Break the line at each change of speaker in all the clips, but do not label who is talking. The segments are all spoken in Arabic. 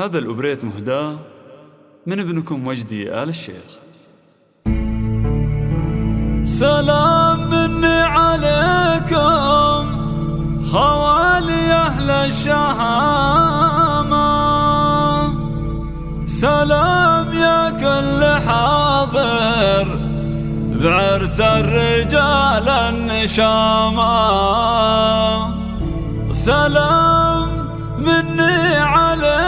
هذا الأوبريت مهداة من ابنكم وجدي آل الشيخ.
سلام مني عليكم خوالي أهل الشهامة، سلام يا كل حاضر بعرس الرجال النشامة، سلام مني عليكم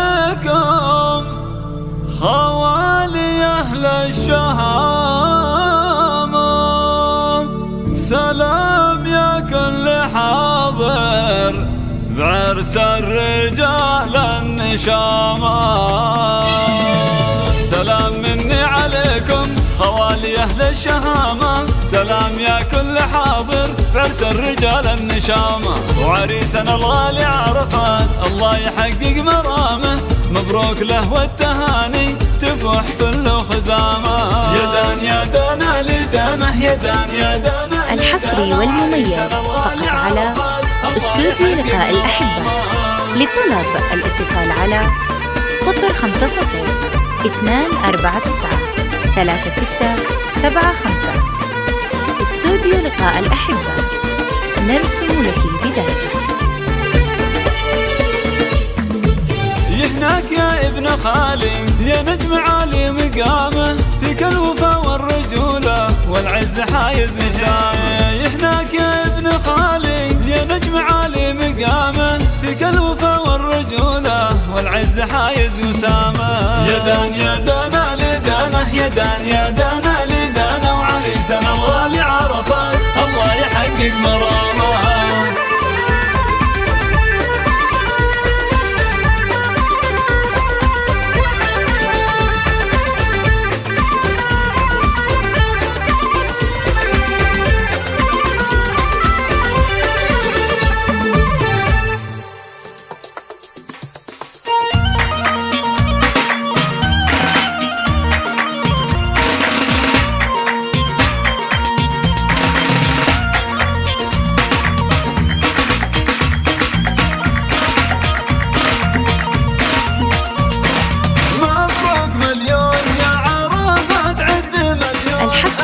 خوالي أهل الشهامة، سلام يا كل حاضر بعرس الرجال النشامة، سلام مني عليكم خوالي أهل الشهامة، سلام يا كل حاضر بعرس الرجال النشامة، وعريسنا الغالي عرفات الله يحقق مرامه، مبروك له والتهاني تفوح كل خزامة، يدان يا دانا لدانه يدان يا دانا.
الحصري والمميز فقط على استوديو لقاء الأحبة. لطلب الاتصال على 050 249 3675. استوديو لقاء الأحبة، نرسم لك البداية.
يهناك يا ابن خالي يا نجم عالي مقامه، فيك الوفا والرجولة والعز حايز وسامه، يهناك يا ابن خالي يا نجم عالي مقامه، فيك الوفا والرجولة والعز حايز وسامه، يدان يا دانا لدانه يدان يا دانا لدانه، وعريسنا الغالي عرفات الله يحقق مرامه.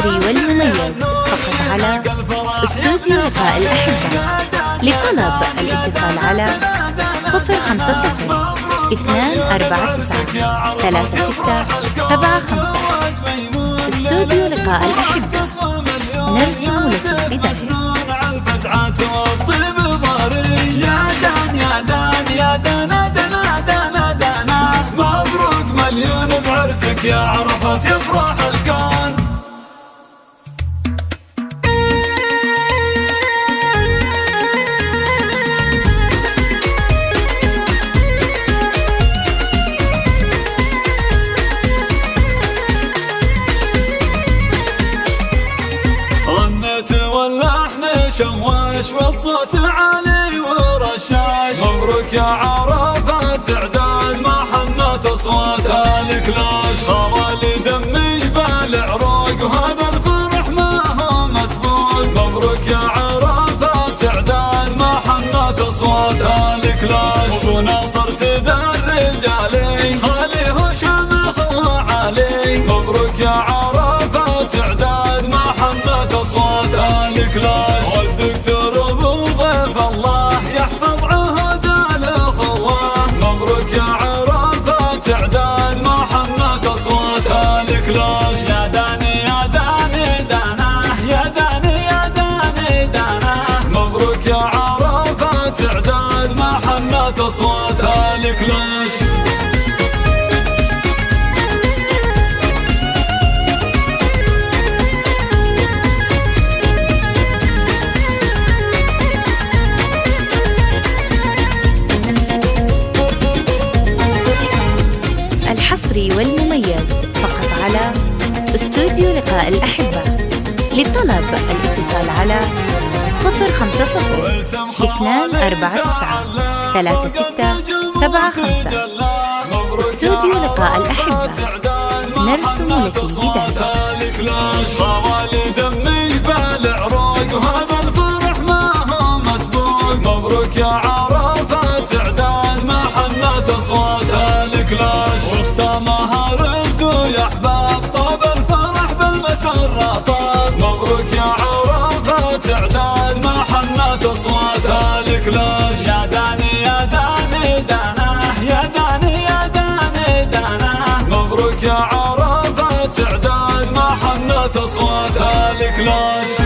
والمميز فقط على استوديو لقاء الأحبة. لطلب الاتصال على 050 249 3675. استوديو لقاء الأحبة، نرسم لك البداية. مبروك مليون بعرسك يا عرفات يفرح الكون. شواش والصوت عالي ورشاش، مبروك يا عرفات اعداد ما حنت اصواتها الكلاش، خوالي دمي جبال عروق وهذا الفرح ما هو مسبوق، مبروك يا عرفات اعداد ما حنت اصواتها الكلاش، ابو ناصر سيد الرجالي خالي هو شامخ وعلي، مبروك يا عرفات اعداد ما حنت اصواتها الكلاش، يا داني يا داني دانا يا داني يا داني دانا، مبروك يا عرفات اعداد ما حنت اصواتها الكلاش. الحصري والمميز فقط على استوديو لقاء الأحبة. لطلب الاتصال على 050 249 3675. استوديو لقاء الأحبة، نرسم لك البداية.
خوالي دمي جبال عروق وهذا الفرح ما هو مسبوق، مبروك يا عرفات اعداد ما حنت
أصوات الكلاش. واختامها ردوا يا أحباب طاب الفرح بالمسرة طاب. مبروك يا عرفة تعداد ما حنت أصوات الكلاش. يا داني يا داني داناه يا داني يا داني داناه. مبروك يا عرفة تعداد ما حنت أصوات الكلاش.